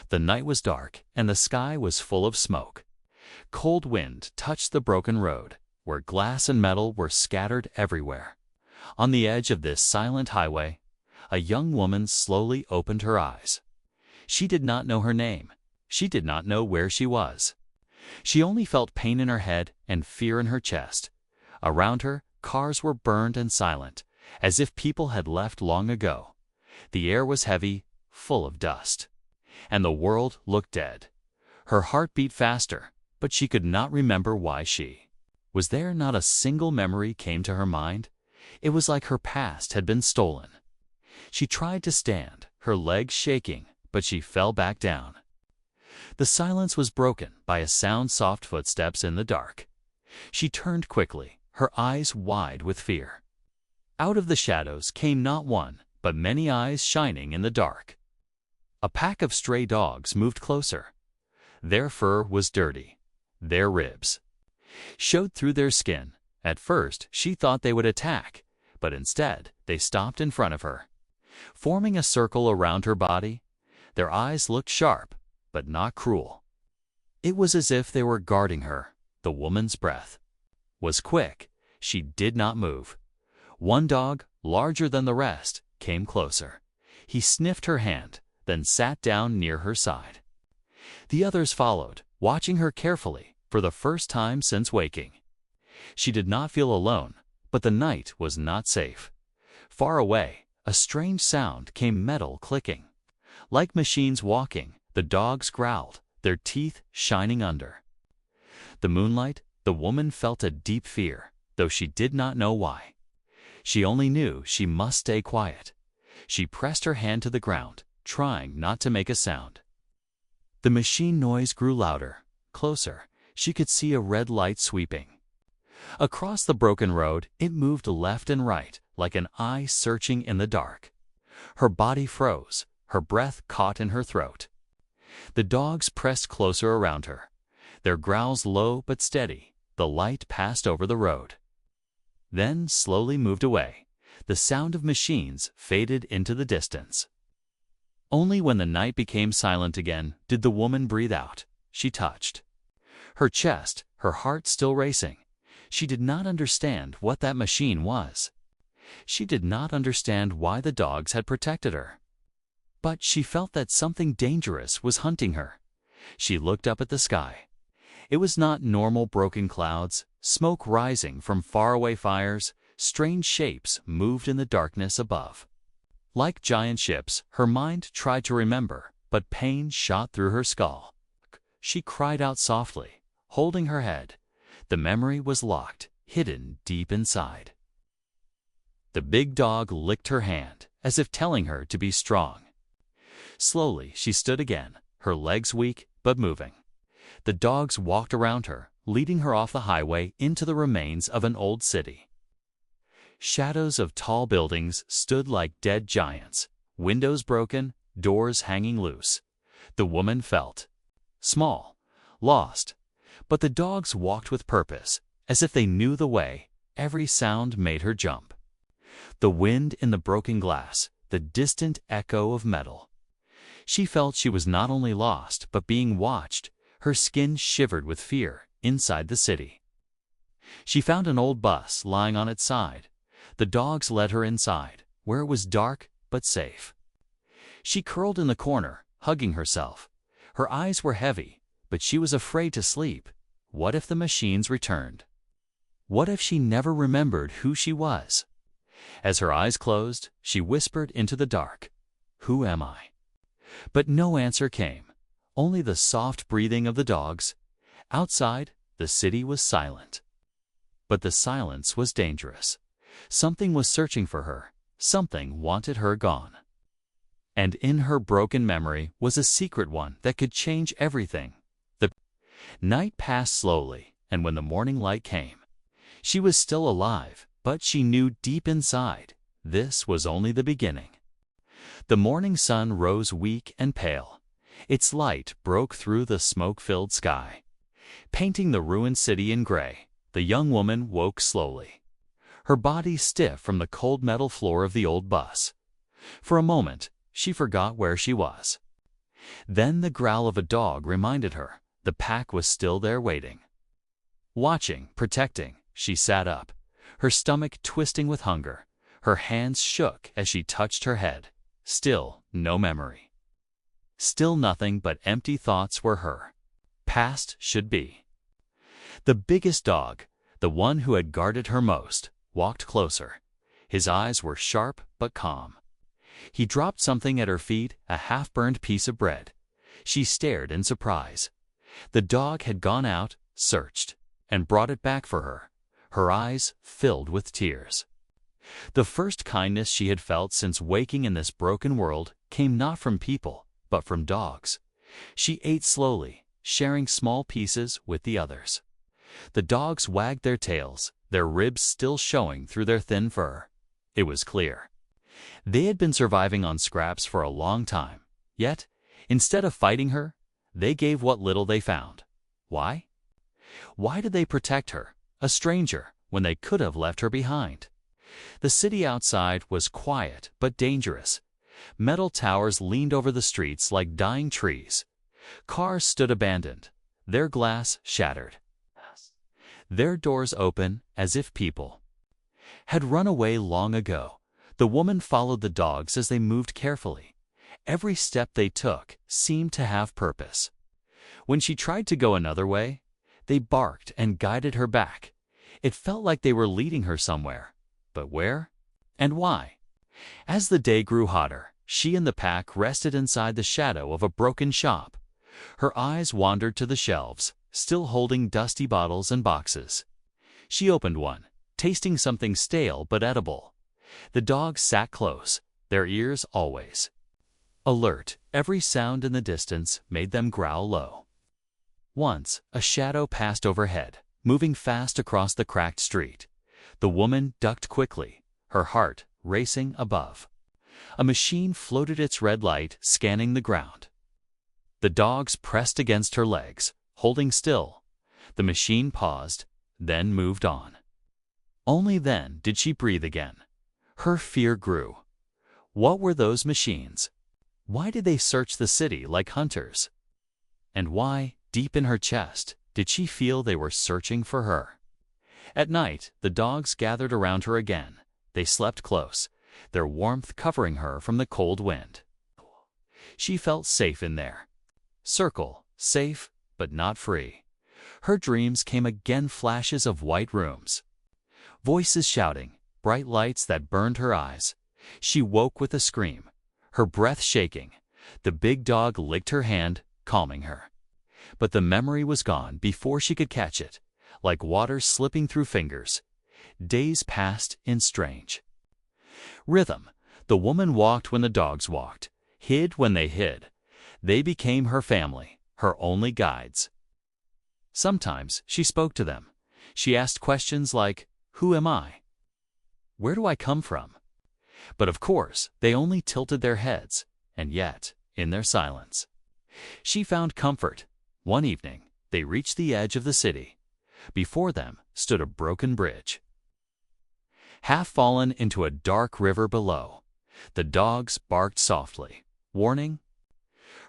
The night was dark, and the sky was full of smoke. Cold wind touched the broken road, where glass and metal were scattered everywhere. On the edge of this silent highway, a young woman slowly opened her eyes. She did not know her name. She did not know where she was. She only felt pain in her head and fear in her chest. Around her, cars were burned and silent, as if people had left long ago. The air was heavy, full of dust. And the world looked dead. Her heart beat faster, but she could not remember why she. Was there not a single memory came to her mind? It was like her past had been stolen. She tried to stand, her legs shaking, but she fell back down. The silence was broken by a sound soft footsteps in the dark. She turned quickly, her eyes wide with fear. Out of the shadows came not one, but many eyes shining in the dark. A pack of stray dogs moved closer. Their fur was dirty. Their ribs showed through their skin. At first, she thought they would attack, but instead, they stopped in front of her. Forming a circle around her body, their eyes looked sharp, but not cruel. It was as if they were guarding her. The woman's breath was quick. She did not move. One dog, larger than the rest, came closer. He sniffed her hand, then sat down near her side. The others followed, watching her carefully for the first time since waking. She did not feel alone, but the night was not safe. Far away, a strange sound came, metal clicking. Like machines walking, the dogs growled, their teeth shining under the moonlight. The woman felt a deep fear, though she did not know why. She only knew she must stay quiet. She pressed her hand to the ground, trying not to make a sound. The machine noise grew louder, closer. She could see a red light sweeping across the broken road. It moved left and right, like an eye searching in the dark. Her body froze, her breath caught in her throat. The dogs pressed closer around her, their growls low but steady. The light passed over the road, then slowly moved away. The sound of machines faded into the distance. Only when the night became silent again did the woman breathe out. She touched her chest, her heart still racing. She did not understand what that machine was. She did not understand why the dogs had protected her. But she felt that something dangerous was hunting her. She looked up at the sky. It was not normal broken clouds, smoke rising from faraway fires. Strange shapes moved in the darkness above. Like giant ships, her mind tried to remember, but pain shot through her skull. She cried out softly, holding her head. The memory was locked, hidden deep inside. The big dog licked her hand, as if telling her to be strong. Slowly, she stood again, her legs weak but moving. The dogs walked around her, leading her off the highway into the remains of an old city. Shadows of tall buildings stood like dead giants, windows broken, doors hanging loose. The woman felt small, lost, but the dogs walked with purpose, as if they knew the way. Every sound made her jump. The wind in the broken glass, the distant echo of metal. She felt she was not only lost, but being watched. Her skin shivered with fear inside the city. She found an old bus lying on its side. The dogs led her inside, where it was dark but safe. She curled in the corner, hugging herself. Her eyes were heavy, but she was afraid to sleep. What if the machines returned? What if she never remembered who she was? As her eyes closed, she whispered into the dark, "Who am I?" But no answer came. Only the soft breathing of the dogs. Outside, the city was silent. But the silence was dangerous. Something was searching for her. Something wanted her gone. And in her broken memory was a secret one that could change everything. The night passed slowly, and when the morning light came, she was still alive, but she knew deep inside, this was only the beginning. The morning sun rose weak and pale. Its light broke through the smoke-filled sky, painting the ruined city in gray. The young woman woke slowly, her body stiff from the cold metal floor of the old bus. For a moment, she forgot where she was. Then the growl of a dog reminded her the pack was still there waiting. Watching, protecting, she sat up, her stomach twisting with hunger. Her hands shook as she touched her head. Still no memory. Still nothing but empty thoughts were her past should be. The biggest dog, the one who had guarded her most, walked closer. His eyes were sharp but calm. He dropped something at her feet, a half-burned piece of bread. She stared in surprise. The dog had gone out, searched, and brought it back for her, her eyes filled with tears. The first kindness she had felt since waking in this broken world came not from people, but from dogs. She ate slowly, sharing small pieces with the others. The dogs wagged their tails, their ribs still showing through their thin fur. It was clear. They had been surviving on scraps for a long time, yet, instead of fighting her, they gave what little they found. Why? Why did they protect her, a stranger, when they could have left her behind? The city outside was quiet but dangerous. Metal towers leaned over the streets like dying trees. Cars stood abandoned, their glass shattered, their doors open as if people had run away long ago. The woman followed the dogs as they moved carefully. Every step they took seemed to have purpose. When she tried to go another way, they barked and guided her back. It felt like they were leading her somewhere. But where? And why? As the day grew hotter, she and the pack rested inside the shadow of a broken shop. Her eyes wandered to the shelves, still holding dusty bottles and boxes. She opened one, tasting something stale but edible. The dogs sat close, their ears always alert. Every sound in the distance made them growl low. Once, a shadow passed overhead, moving fast across the cracked street. The woman ducked quickly, her heart racing above. A machine floated its red light, scanning the ground. The dogs pressed against her legs, holding still. The machine paused, then moved on. Only then did she breathe again. Her fear grew. What were those machines? Why did they search the city like hunters? And why, deep in her chest, did she feel they were searching for her? At night, the dogs gathered around her again. They slept close, their warmth covering her from the cold wind. She felt safe in there. Circle, safe, but not free. Her dreams came again, flashes of white rooms, voices shouting, bright lights that burned her eyes. She woke with a scream, her breath shaking. The big dog licked her hand, calming her. But the memory was gone before she could catch it, like water slipping through fingers. Days passed in strange rhythm. The woman walked when the dogs walked, hid when they hid. They became her family, her only guides. Sometimes she spoke to them. She asked questions like, "Who am I? Where do I come from?" But of course, they only tilted their heads, and yet, in their silence, she found comfort. One evening, they reached the edge of the city. Before them stood a broken bridge, half fallen into a dark river below. The dogs barked softly, warning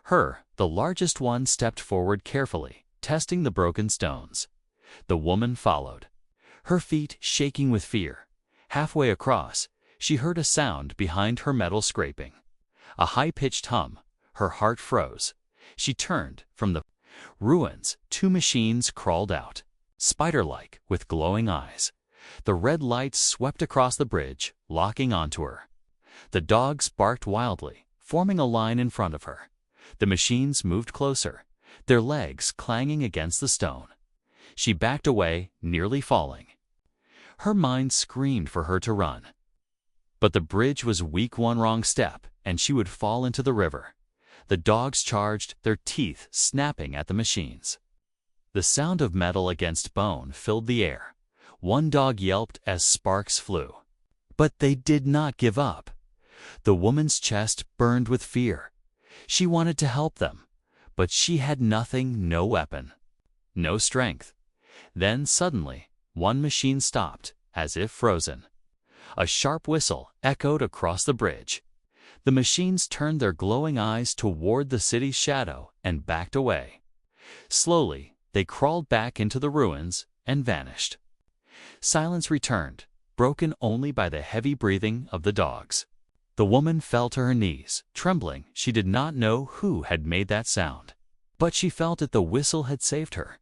her. The largest one stepped forward carefully, testing the broken stones. The woman followed, her feet shaking with fear. Halfway across, she heard a sound behind her, metal scraping, a high-pitched hum. Her heart froze. She turned. From the ruins, two machines crawled out, spider-like, with glowing eyes. The red lights swept across the bridge, locking onto her. The dogs barked wildly, forming a line in front of her. The machines moved closer, their legs clanging against the stone. She backed away, nearly falling. Her mind screamed for her to run. But the bridge was weak. One wrong step, and she would fall into the river. The dogs charged, their teeth snapping at the machines. The sound of metal against bone filled the air. One dog yelped as sparks flew. But they did not give up. The woman's chest burned with fear. She wanted to help them, but she had nothing, no weapon, no strength. Then suddenly, one machine stopped, as if frozen. A sharp whistle echoed across the bridge. The machines turned their glowing eyes toward the city's shadow and backed away. Slowly, they crawled back into the ruins and vanished. Silence returned, broken only by the heavy breathing of the dogs. The woman fell to her knees, trembling. She did not know who had made that sound. But she felt that the whistle had saved her.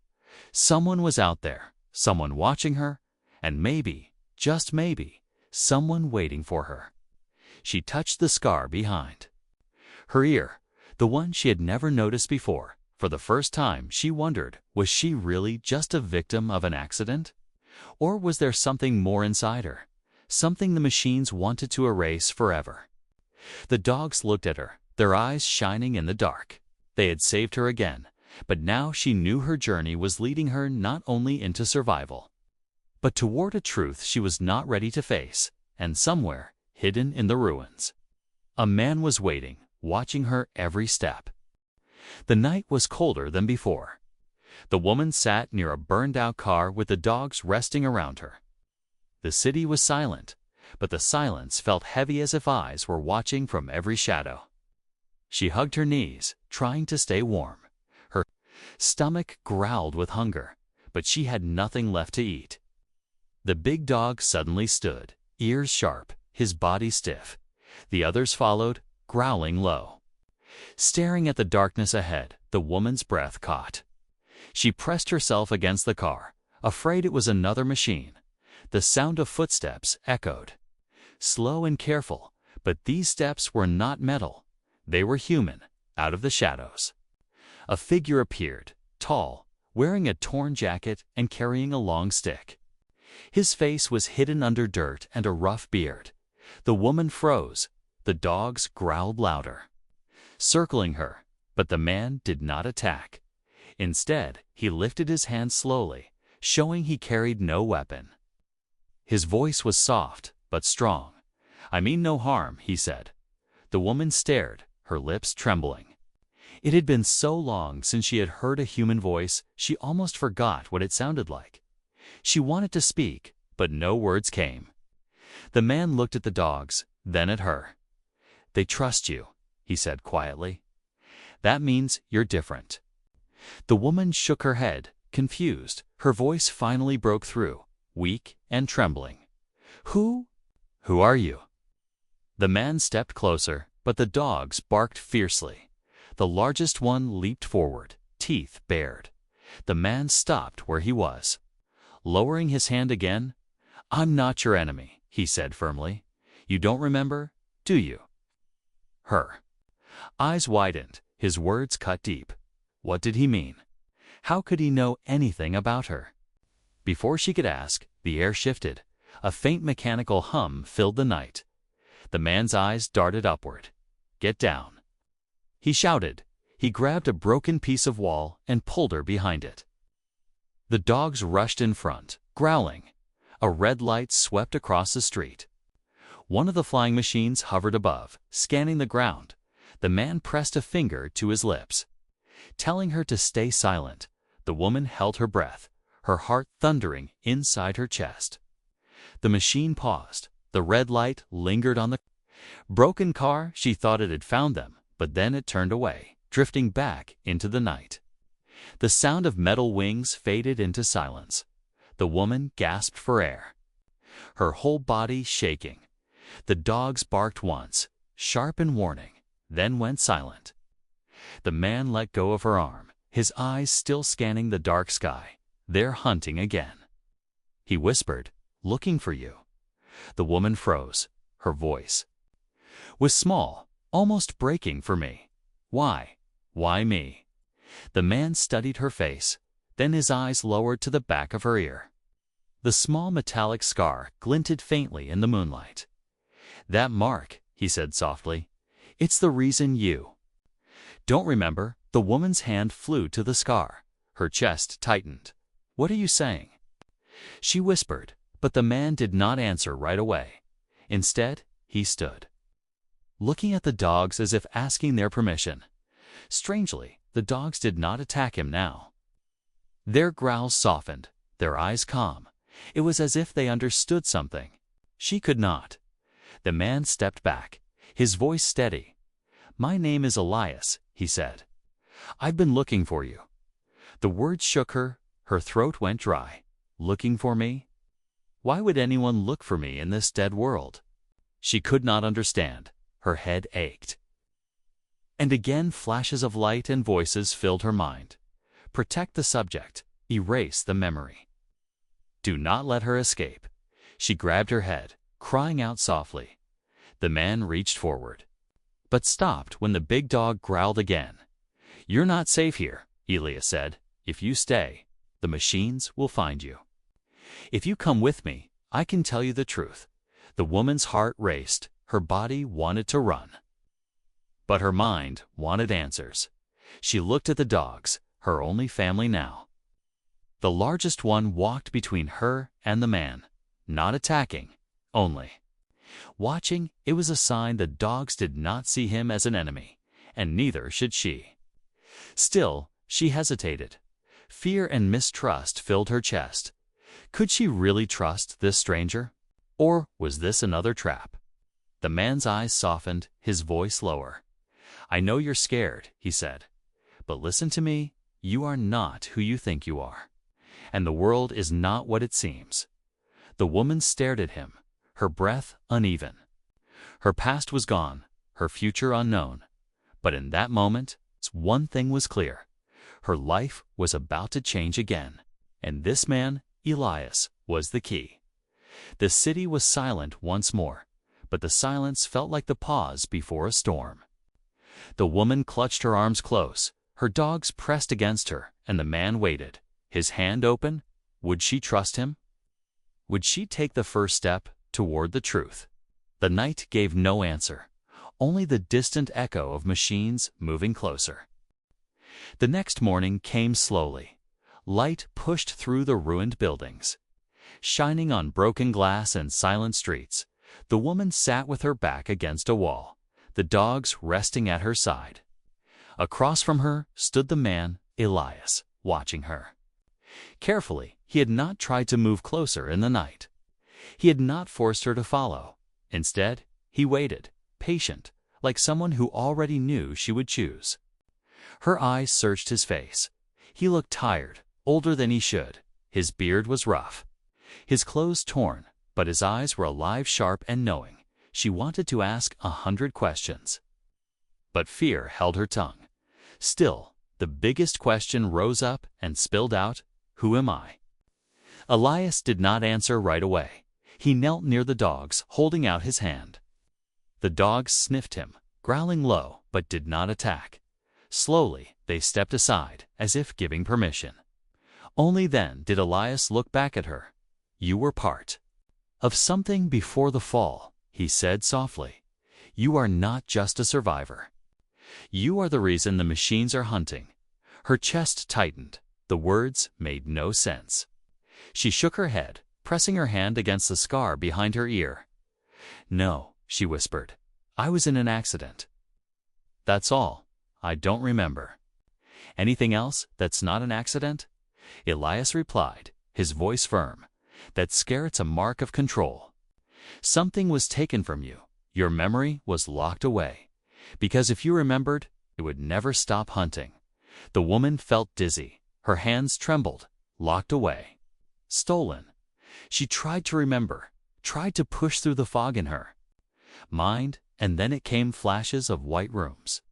Someone was out there, someone watching her, and maybe, just maybe, someone waiting for her. She touched the scar behind her ear, the one she had never noticed before. For the first time, she wondered, was she really just a victim of an accident? Or was there something more inside her? Something the machines wanted to erase forever. The dogs looked at her, their eyes shining in the dark. They had saved her again, but now she knew her journey was leading her not only into survival, but toward a truth she was not ready to face, and somewhere, hidden in the ruins, a man was waiting, watching her every step. The night was colder than before. The woman sat near a burned-out car with the dogs resting around her. The city was silent, but the silence felt heavy as if eyes were watching from every shadow. She hugged her knees, trying to stay warm. Her stomach growled with hunger, but she had nothing left to eat. The big dog suddenly stood, ears sharp, his body stiff. The others followed, growling low. Staring at the darkness ahead, the woman's breath caught. She pressed herself against the car, afraid it was another machine. The sound of footsteps echoed. Slow and careful, but these steps were not metal. They were human, out of the shadows. A figure appeared, tall, wearing a torn jacket and carrying a long stick. His face was hidden under dirt and a rough beard. The woman froze. The dogs growled louder, circling her, but the man did not attack. Instead, he lifted his hand slowly, showing he carried no weapon. His voice was soft, but strong. "I mean no harm," he said. The woman stared, her lips trembling. It had been so long since she had heard a human voice, she almost forgot what it sounded like. She wanted to speak, but no words came. The man looked at the dogs, then at her. "They trust you," he said quietly. "That means you're different." The woman shook her head, confused. Her voice finally broke through, weak and trembling. Who are you?" The man stepped closer, but the dogs barked fiercely. The largest one leaped forward, teeth bared. The man stopped where he was. Lowering his hand again, "I'm not your enemy," he said firmly. "You don't remember, do you?" Her eyes widened, his words cut deep. What did he mean? How could he know anything about her? Before she could ask, the air shifted. A faint mechanical hum filled the night. The man's eyes darted upward. "Get down," he shouted. He grabbed a broken piece of wall and pulled her behind it. The dogs rushed in front, growling. A red light swept across the street. One of the flying machines hovered above, scanning the ground. The man pressed a finger to his lips, telling her to stay silent. The woman held her breath, her heart thundering inside her chest. The machine paused. The red light lingered on the broken car. She thought it had found them, but then it turned away, drifting back into the night. The sound of metal wings faded into silence. The woman gasped for air, her whole body shaking. The dogs barked once, sharp and warning, then went silent. The man let go of her arm, his eyes still scanning the dark sky. "They're hunting again," he whispered, "looking for you." The woman froze. Her voice was small, almost breaking. "For me? Why? Why me?" The man studied her face, then his eyes lowered to the back of her ear. The small metallic scar glinted faintly in the moonlight. "That mark," he said softly, "it's the reason you don't remember." The woman's hand flew to the scar. Her chest tightened. "What are you saying?" she whispered, but the man did not answer right away. Instead, he stood, looking at the dogs as if asking their permission. Strangely, the dogs did not attack him now. Their growls softened, their eyes calm. It was as if they understood something she could not. The man stepped back, his voice steady. "My name is Elias," he said. "I've been looking for you." The words shook her, her throat went dry. Looking for me? Why would anyone look for me in this dead world? She could not understand. Her head ached. And again flashes of light and voices filled her mind. Protect the subject. Erase the memory. Do not let her escape. She grabbed her head, crying out softly. The man reached forward, but stopped when the big dog growled again. "You're not safe here," Elias said. "If you stay, the machines will find you. If you come with me, I can tell you the truth." The woman's heart raced. Her body wanted to run, but her mind wanted answers. She looked at the dogs, her only family now. The largest one walked between her and the man, not attacking, only watching. It was a sign the dogs did not see him as an enemy, and neither should she. Still, she hesitated. Fear and mistrust filled her chest. Could she really trust this stranger? Or was this another trap? The man's eyes softened, his voice lower. "I know you're scared," he said. "But listen to me. You are not who you think you are. And the world is not what it seems." The woman stared at him, her breath uneven. Her past was gone, her future unknown. But in that moment, one thing was clear. Her life was about to change again. And this man, Elias, was the key. The city was silent once more, but the silence felt like the pause before a storm. The woman clutched her arms close, her dogs pressed against her, and the man waited, his hand open. Would she trust him? Would she take the first step toward the truth? The night gave no answer, only the distant echo of machines moving closer. The next morning came slowly. Light pushed through the ruined buildings. Shining on broken glass and silent streets, the woman sat with her back against a wall, the dogs resting at her side. Across from her stood the man, Elias, watching her. Carefully, he had not tried to move closer in the night. He had not forced her to follow. Instead, he waited, patient, like someone who already knew she would choose. Her eyes searched his face. He looked tired, older than he should. His beard was rough, his clothes torn, but his eyes were alive, sharp and knowing. She wanted to ask 100 questions, but fear held her tongue. Still, the biggest question rose up and spilled out, "Who am I?" Elias did not answer right away. He knelt near the dogs, holding out his hand. The dogs sniffed him, growling low, but did not attack. Slowly, they stepped aside, as if giving permission. Only then did Elias look back at her. "You were part of something before the fall," he said softly. "You are not just a survivor. You are the reason the machines are hunting." Her chest tightened. The words made no sense. She shook her head, pressing her hand against the scar behind her ear. "No," she whispered. "I was in an accident. That's all. I don't remember." "Anything else that's not an accident?" Elias replied, his voice firm. "That scare's a mark of control. Something was taken from you. Your memory was locked away. Because if you remembered, it would never stop hunting." The woman felt dizzy. Her hands trembled, locked away. Stolen. She tried to remember, tried to push through the fog in her mind, and then it came flashes of white rooms.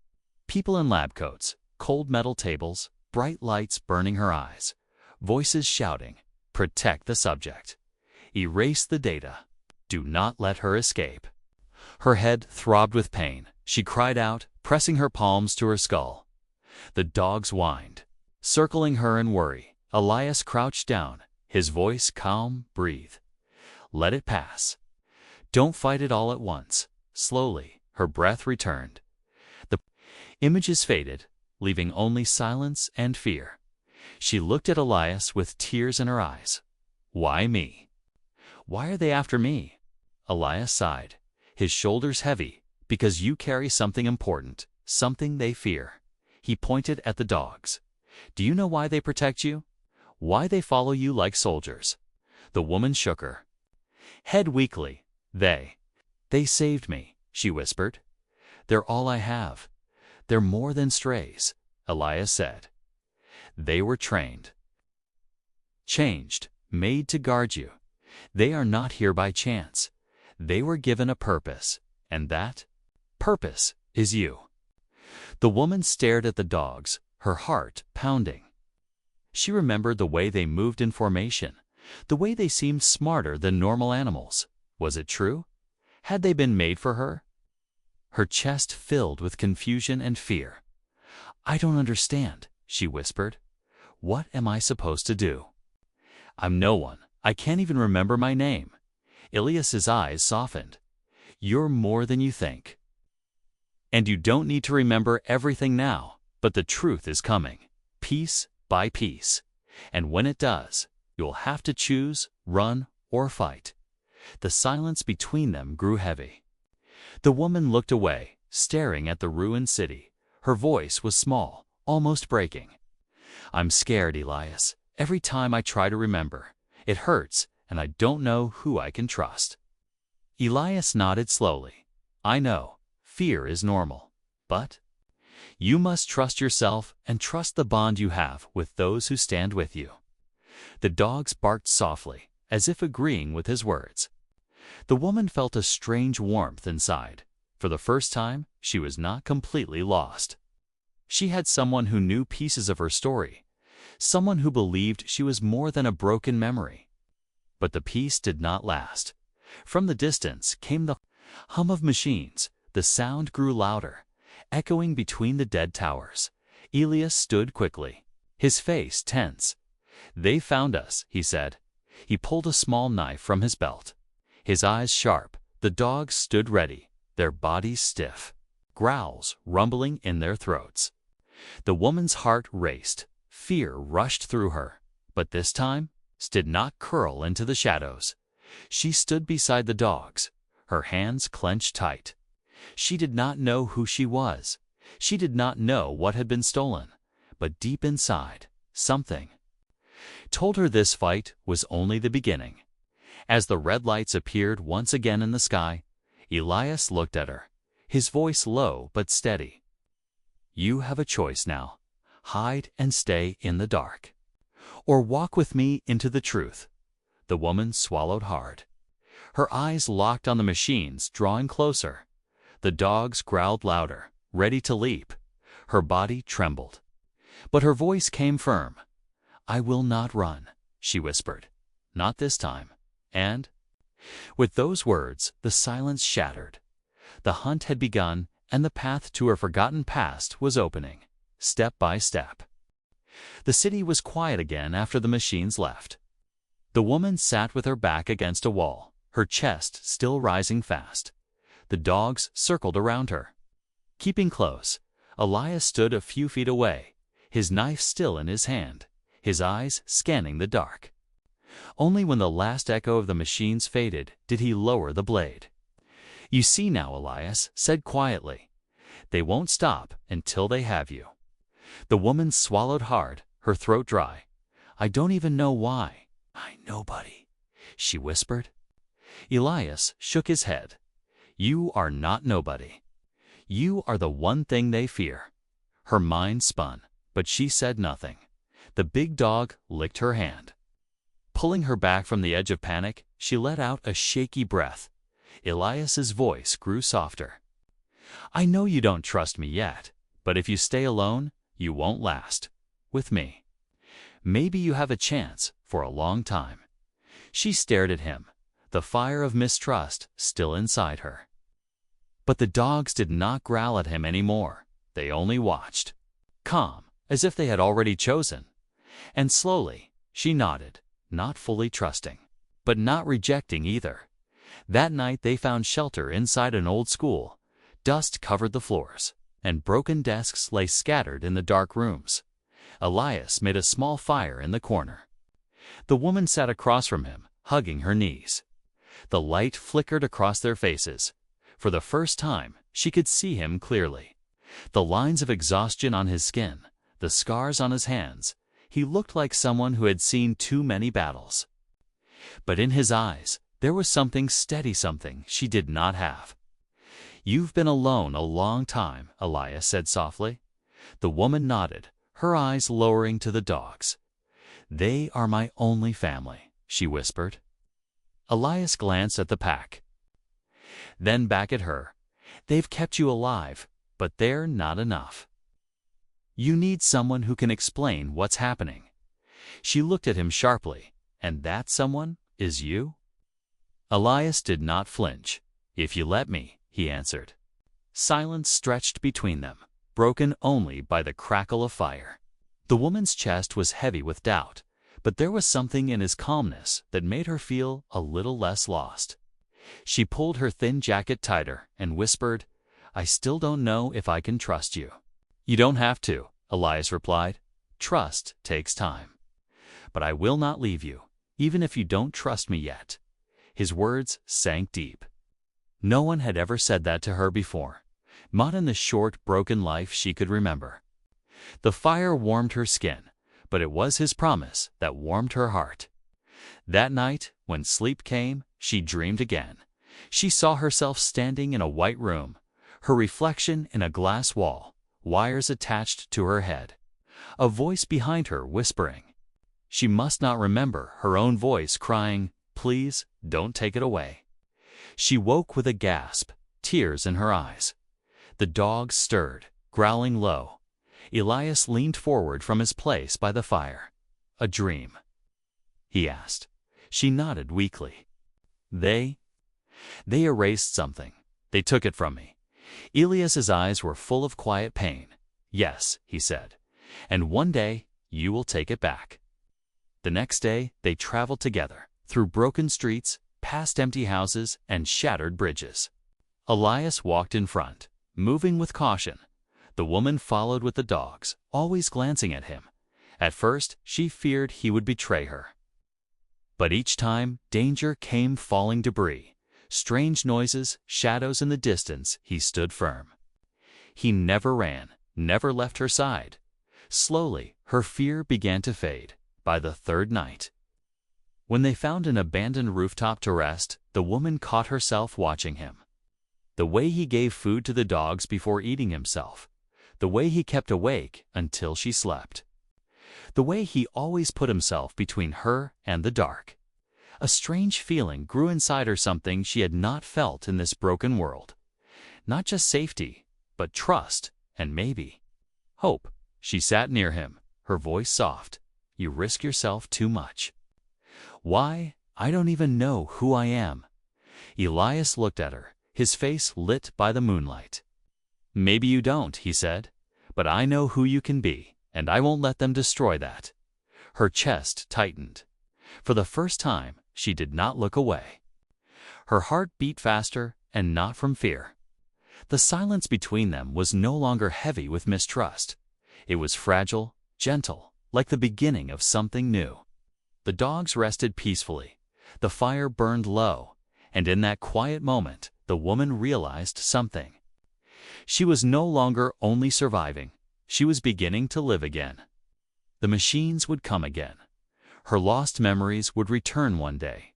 People in lab coats, cold metal tables, bright lights burning her eyes. Voices shouting, "Protect the subject. Erase the data. Do not let her escape." Her head throbbed with pain. She cried out, pressing her palms to her skull. The dogs whined, circling her in worry. Elias crouched down, his voice calm. "Breathe. Let it pass. Don't fight it all at once." Slowly, her breath returned. The images faded, leaving only silence and fear. She looked at Elias with tears in her eyes. "Why me? Why are they after me?" Elias sighed, his shoulders heavy. "Because you carry something important, something they fear." He pointed at the dogs. "Do you know why they protect you? Why they follow you like soldiers?" The woman shook her head weakly. They saved me," she whispered. They're all I have. They're more than strays, Elias said. They were trained, changed, made to guard you. They are not here by chance. They were given a purpose, and that purpose is you. The woman stared at the dogs, her heart pounding. She remembered the way they moved in formation, the way they seemed smarter than normal animals. Was it true? Had they been made for her? Her chest filled with confusion and fear. I don't understand, she whispered. What am I supposed to do? I'm no one. I can't even remember my name. Ilias's eyes softened. You're more than you think. And you don't need to remember everything now, but the truth is coming, piece by piece. And when it does, you'll have to choose, run, or fight. The silence between them grew heavy. The woman looked away, staring at the ruined city. Her voice was small, almost breaking. I'm scared, Elias. Every time I try to remember, it hurts, and I don't know who I can trust. Elias nodded slowly. I know, fear is normal, but you must trust yourself and trust the bond you have with those who stand with you. The dogs barked softly, as if agreeing with his words. The woman felt a strange warmth inside. For the first time, she was not completely lost. She had someone who knew pieces of her story, someone who believed she was more than a broken memory. But the peace did not last. From the distance came the hum of machines. The sound grew louder, echoing between the dead towers. Elias stood quickly, his face tense. They found us, he said. He pulled a small knife from his belt. His eyes sharp, the dogs stood ready, their bodies stiff, growls rumbling in their throats. The woman's heart raced. Fear rushed through her, but this time did not curl into the shadows. She stood beside the dogs, her hands clenched tight. She did not know who she was. She did not know what had been stolen, but deep inside, something told her this fight was only the beginning. As the red lights appeared once again in the sky, Elias looked at her, his voice low but steady. You have a choice now. Hide and stay in the dark, or walk with me into the truth. The woman swallowed hard. Her eyes locked on the machines, drawing closer. The dogs growled louder, ready to leap. Her body trembled, but her voice came firm. I will not run, she whispered. Not this time. And with those words, the silence shattered. The hunt had begun, and the path to her forgotten past was opening, step by step. The city was quiet again after the machines left. The woman sat with her back against a wall, her chest still rising fast. The dogs circled around her. Keeping close, Elias stood a few feet away, his knife still in his hand, his eyes scanning the dark. Only when the last echo of the machines faded did he lower the blade. You see now, Elias said quietly. They won't stop until they have you. The woman swallowed hard, her throat dry. I don't even know why. I nobody, she whispered. Elias shook his head. You are not nobody. You are the one thing they fear. Her mind spun, but she said nothing. The big dog licked her hand. Pulling her back from the edge of panic, she let out a shaky breath. Elias's voice grew softer. I know you don't trust me yet, but if you stay alone, you won't last. With me. Maybe you have a chance for a long time. She stared at him, the fire of mistrust still inside her. But the dogs did not growl at him anymore. They only watched, calm, as if they had already chosen. And slowly, she nodded, not fully trusting, but not rejecting either. That night they found shelter inside an old school. Dust covered the floors, and broken desks lay scattered in the dark rooms. Elias made a small fire in the corner. The woman sat across from him, hugging her knees. The light flickered across their faces. For the first time, she could see him clearly. The lines of exhaustion on his skin, the scars on his hands. He looked like someone who had seen too many battles. But in his eyes, there was something steady, something she did not have. "You've been alone a long time," Elias said softly. The woman nodded, her eyes lowering to the dogs. "They are my only family," she whispered. Elias glanced at the pack, then back at her. "They've kept you alive, but they're not enough. You need someone who can explain what's happening." She looked at him sharply. "And that someone is you?" Elias did not flinch. "If you let me," he answered. Silence stretched between them, broken only by the crackle of fire. The woman's chest was heavy with doubt, but there was something in his calmness that made her feel a little less lost. She pulled her thin jacket tighter and whispered, "I still don't know if I can trust you." "You don't have to," Elias replied. "Trust takes time. But I will not leave you, even if you don't trust me yet." His words sank deep. No one had ever said that to her before, not in the short, broken life she could remember. The fire warmed her skin, but it was his promise that warmed her heart. That night, when sleep came, she dreamed again. She saw herself standing in a white room, her reflection in a glass wall, wires attached to her head. A voice behind her whispering. She must not remember her own voice crying, "Please, don't take it away." She woke with a gasp, tears in her eyes. The dogs stirred, growling low. Elias leaned forward from his place by the fire. "A dream?" he asked. She nodded weakly. They erased something. They took it from me." Elias's eyes were full of quiet pain. "Yes," he said, "and one day you will take it back." The next day they traveled together, through broken streets, past empty houses, and shattered bridges. Elias walked in front, moving with caution. The woman followed with the dogs, always glancing at him. At first, she feared he would betray her. But each time, danger came falling debris. Strange noises, shadows in the distance, he stood firm. He never ran, never left her side. Slowly, her fear began to fade. By the third night, when they found an abandoned rooftop to rest, the woman caught herself watching him. The way he gave food to the dogs before eating himself. The way he kept awake until she slept. The way he always put himself between her and the dark. A strange feeling grew inside her, something she had not felt in this broken world. Not just safety, but trust and maybe hope. She sat near him, her voice soft. "You risk yourself too much." "Why, I don't even know who I am." Elias looked at her, his face lit by the moonlight. "Maybe you don't," he said, "but I know who you can be, and I won't let them destroy that." Her chest tightened. For the first time, she did not look away. Her heart beat faster, and not from fear. The silence between them was no longer heavy with mistrust. It was fragile, gentle, like the beginning of something new. The dogs rested peacefully. The fire burned low, and in that quiet moment, the woman realized something. She was no longer only surviving. She was beginning to live again. The machines would come again. Her lost memories would return one day.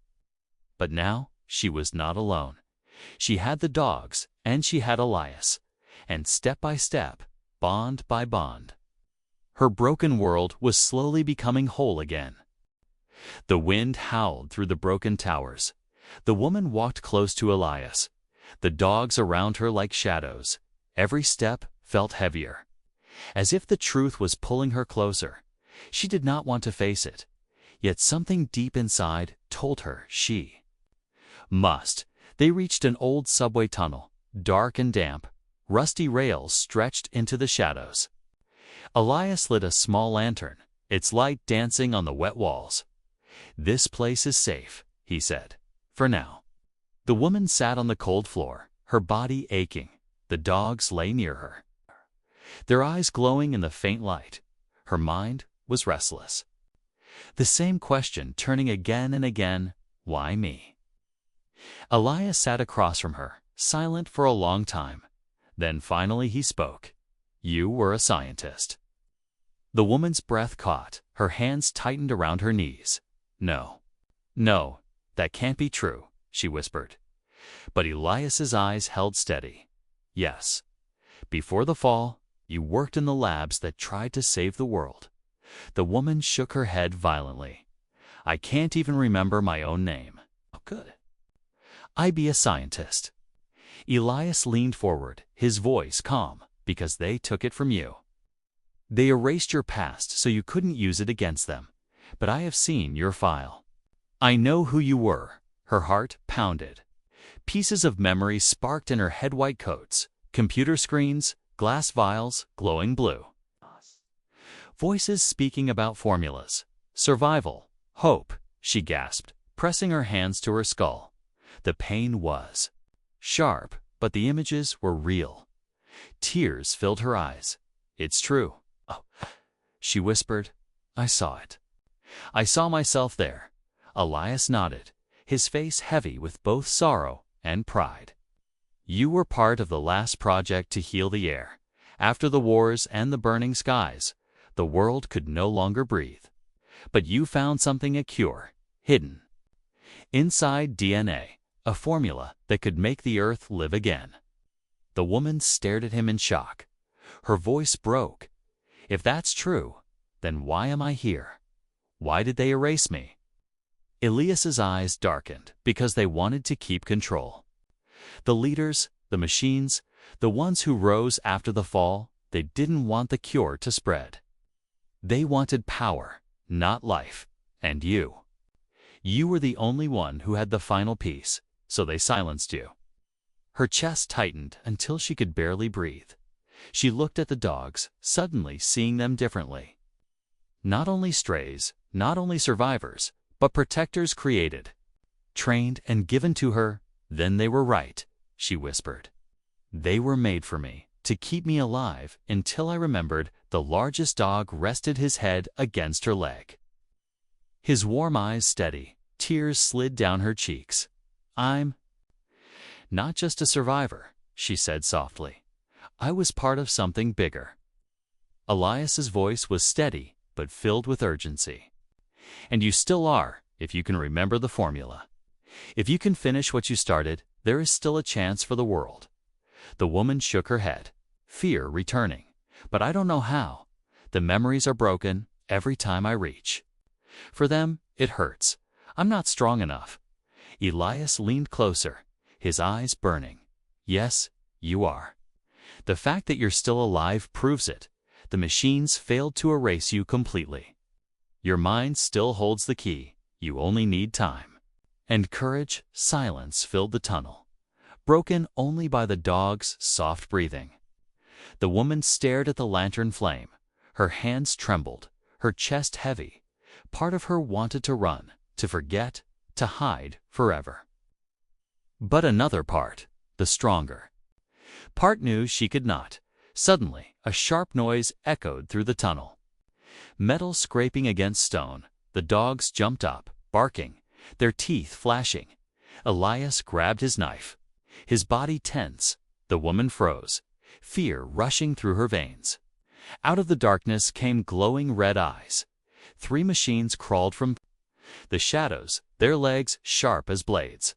But now, she was not alone. She had the dogs, and she had Elias. And step by step, bond by bond, her broken world was slowly becoming whole again. The wind howled through the broken towers. The woman walked close to Elias. The dogs around her like shadows. Every step felt heavier, as if the truth was pulling her closer. She did not want to face it, yet something deep inside told her she must. They reached an old subway tunnel, dark and damp. Rusty rails stretched into the shadows. Elias lit a small lantern, its light dancing on the wet walls. "This place is safe," he said, "for now." The woman sat on the cold floor, her body aching. The dogs lay near her, their eyes glowing in the faint light. Her mind was restless. The same question turning again and again, "Why me?" Elias sat across from her, silent for a long time. Then finally he spoke. "You were a scientist." The woman's breath caught, her hands tightened around her knees. No, that can't be true," she whispered. But Elias's eyes held steady. Yes. Before the fall, you worked in the labs that tried to save the world. The woman shook her head violently. I can't even remember my own name. Oh, good. I be a scientist. Elias leaned forward, his voice calm, because they took it from you. They erased your past so you couldn't use it against them. But I have seen your file. I know who you were. Her heart pounded. Pieces of memory sparked in her head-white coats, computer screens, glass vials, glowing blue. Voices speaking about formulas. Survival. Hope, she gasped, pressing her hands to her skull. The pain was sharp, but the images were real. Tears filled her eyes. It's true. Oh, she whispered. I saw it. I saw myself there. Elias nodded, his face heavy with both sorrow and pride. You were part of the last project to heal the air. After the wars and the burning skies, the world could no longer breathe. But you found something, a cure, hidden. Inside DNA, a formula that could make the Earth live again. The woman stared at him in shock. Her voice broke. If that's true, then why am I here? Why did they erase me? Elias's eyes darkened because they wanted to keep control. The leaders, the machines, the ones who rose after the fall, they didn't want the cure to spread. They wanted power, not life, and you. You were the only one who had the final piece, so they silenced you. Her chest tightened until she could barely breathe. She looked at the dogs, suddenly seeing them differently. Not only strays, not only survivors, but protectors created, trained and given to her. Then they were right, she whispered. They were made for me, to keep me alive until I remembered the largest dog rested his head against her leg. His warm eyes steady, tears slid down her cheeks. I'm not just a survivor, she said softly. I was part of something bigger. Elias's voice was steady, but filled with urgency. And you still are, if you can remember the formula. If you can finish what you started, there is still a chance for the world. The woman shook her head, fear returning. But I don't know how. The memories are broken every time I reach. For them, it hurts. I'm not strong enough. Elias leaned closer, his eyes burning. Yes, you are. The fact that you're still alive proves it. The machines failed to erase you completely. Your mind still holds the key. You only need time. And courage. Silence filled the tunnel, broken only by the dog's soft breathing. The woman stared at the lantern flame. Her hands trembled, her chest heavy. Part of her wanted to run, to forget, to hide forever. But another part, the stronger part, knew she could not. Suddenly, a sharp noise echoed through the tunnel. Metal scraping against stone. The dogs jumped up, barking, their teeth flashing. Elias grabbed his knife. His body tense. The woman froze, fear rushing through her veins. Out of the darkness came glowing red eyes. 3 machines crawled from the shadows, their legs sharp as blades.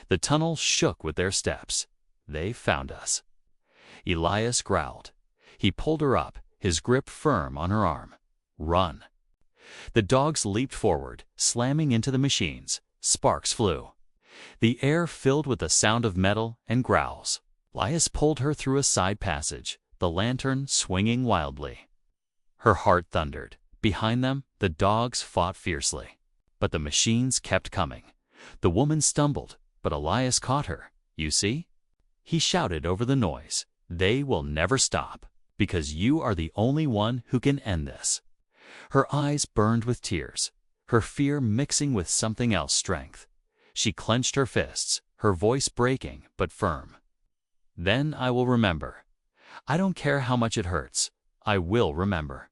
The tunnel shook with their steps. They found us. Elias growled. He pulled her up, his grip firm on her arm. Run. The dogs leaped forward, slamming into the machines. Sparks flew. The air filled with the sound of metal and growls. Elias pulled her through a side passage, the lantern swinging wildly. Her heart thundered. Behind them, the dogs fought fiercely. But the machines kept coming. The woman stumbled, but Elias caught her. You see? He shouted over the noise. They will never stop, because you are the only one who can end this. Her eyes burned with tears, her fear mixing with something else, strength. She clenched her fists, her voice breaking but firm. Then I will remember. I don't care how much it hurts. I will remember.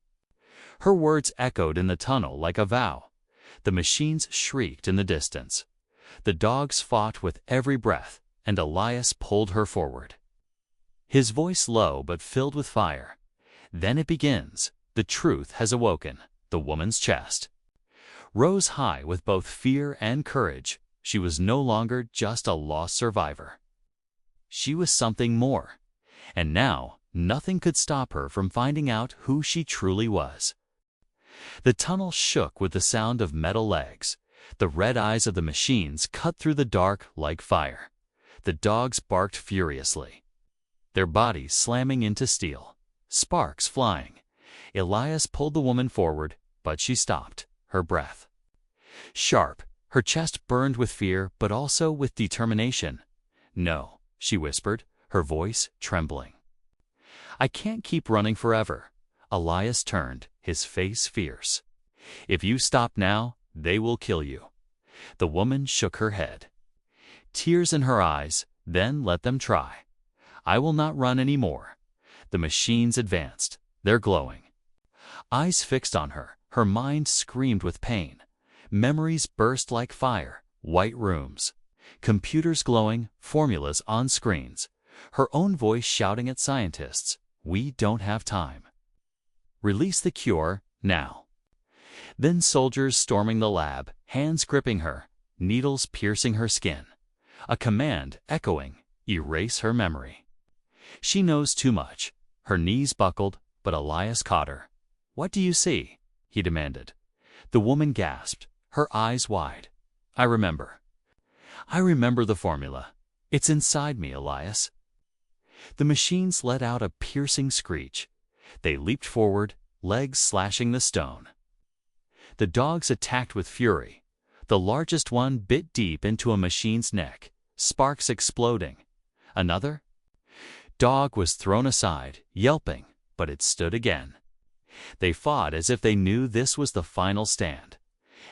Her words echoed in the tunnel like a vow. The machines shrieked in the distance. The dogs fought with every breath, and Elias pulled her forward. His voice low but filled with fire. Then it begins. The truth has awoken. The woman's chest rose high with both fear and courage. She was no longer just a lost survivor. She was something more. And now, nothing could stop her from finding out who she truly was. The tunnel shook with the sound of metal legs. The red eyes of the machines cut through the dark like fire. The dogs barked furiously, their bodies slamming into steel, sparks flying. Elias pulled the woman forward, but she stopped, her breath sharp. Her chest burned with fear, but also with determination. "No," she whispered, her voice trembling. "I can't keep running forever." Elias turned, his face fierce. "If you stop now, they will kill you." The woman shook her head, tears in her eyes. "Then let them try. I will not run any more." The machines advanced, their glowing eyes fixed on her. Her mind screamed with pain. Memories burst like fire, white rooms, computers glowing, formulas on screens, her own voice shouting at scientists, "We don't have time. Release the cure, now." Then soldiers storming the lab, hands gripping her, needles piercing her skin. A command echoing, "Erase her memory." She knows too much. Her knees buckled, but Elias caught her. "What do you see?" he demanded. The woman gasped, her eyes wide. "I remember. I remember the formula. It's inside me, Elias." The machines let out a piercing screech. They leaped forward, legs slashing the stone. The dogs attacked with fury. The largest one bit deep into a machine's neck, sparks exploding. Another dog was thrown aside, yelping, but it stood again. They fought as if they knew this was the final stand.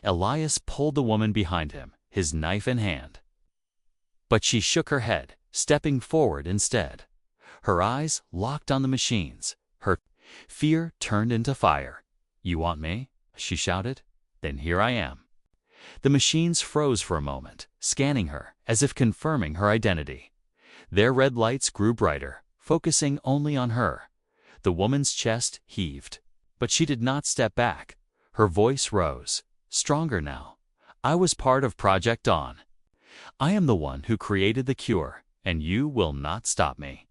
Elias pulled the woman behind him, his knife in hand. But she shook her head, stepping forward instead. Her eyes locked on the machines. Her fear turned into fire. "You want me?" she shouted. "Then here I am." The machines froze for a moment, scanning her, as if confirming her identity. Their red lights grew brighter, focusing only on her. The woman's chest heaved, but she did not step back. Her voice rose, stronger now. "I was part of Project Dawn. I am the one who created the cure, and you will not stop me."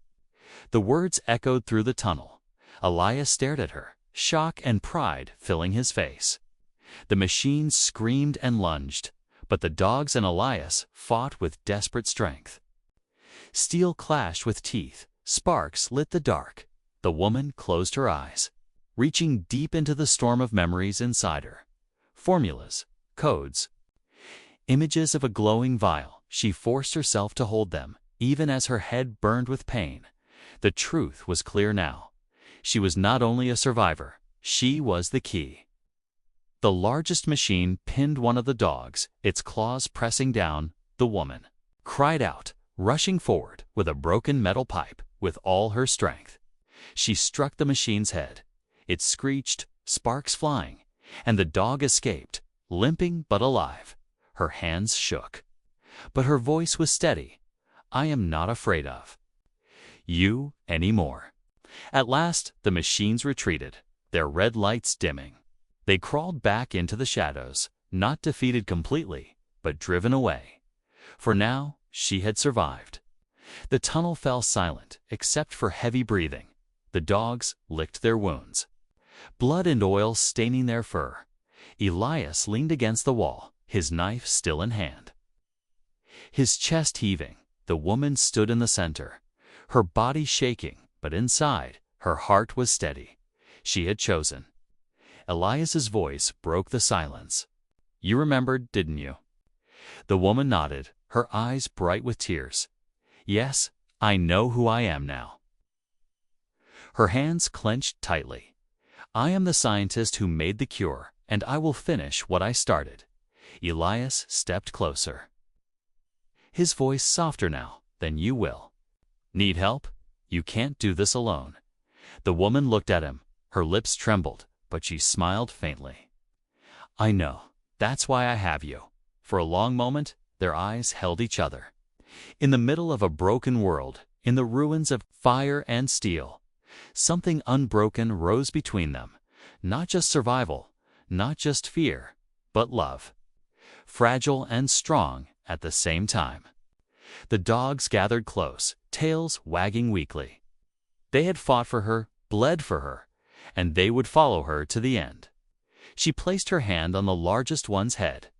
The words echoed through the tunnel. Elias stared at her, shock and pride filling his face. The machines screamed and lunged, but the dogs and Elias fought with desperate strength. Steel clashed with teeth, sparks lit the dark. The woman closed her eyes, reaching deep into the storm of memories inside her. Formulas, codes, images of a glowing vial. She forced herself to hold them, even as her head burned with pain. The truth was clear now. She was not only a survivor, she was the key. The largest machine pinned one of the dogs, its claws pressing down. The woman cried out, rushing forward with a broken metal pipe with all her strength. She struck the machine's head. It screeched, sparks flying, and the dog escaped, limping but alive. Her hands shook, but her voice was steady. "I am not afraid of you anymore." At last, the machines retreated, their red lights dimming. They crawled back into the shadows, not defeated completely, but driven away. For now, she had survived. The tunnel fell silent, except for heavy breathing. The dogs licked their wounds, blood and oil staining their fur. Elias leaned against the wall, his knife still in hand, his chest heaving. The woman stood in the center, her body shaking, but inside, her heart was steady. She had chosen. Elias's voice broke the silence. "You remembered, didn't you?" The woman nodded, her eyes bright with tears. "Yes, I know who I am now." Her hands clenched tightly. "I am the scientist who made the cure, and I will finish what I started." Elias stepped closer, his voice softer now. "Then you will. Need help? You can't do this alone." The woman looked at him. Her lips trembled, but she smiled faintly. "I know. That's why I have you." For a long moment, their eyes held each other. In the middle of a broken world, in the ruins of fire and steel, something unbroken rose between them. Not just survival, not just fear, but love. Fragile and strong at the same time. The dogs gathered close, tails wagging weakly. They had fought for her, bled for her, and they would follow her to the end. She placed her hand on the largest one's head.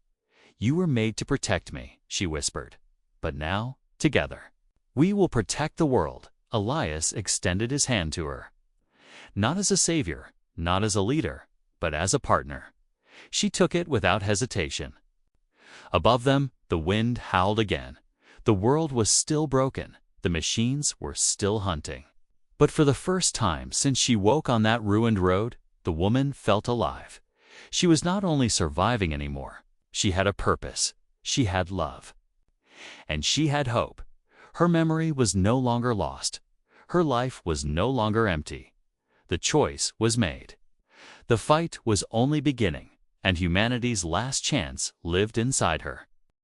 "You were made to protect me," she whispered. "But now, together, we will protect the world." Elias extended his hand to her. Not as a savior, not as a leader, but as a partner. She took it without hesitation. Above them, the wind howled again. The world was still broken. The machines were still hunting. But for the first time since she woke on that ruined road, the woman felt alive. She was not only surviving anymore. She had a purpose. She had love. And she had hope. Her memory was no longer lost. Her life was no longer empty. The choice was made. The fight was only beginning, and humanity's last chance lived inside her.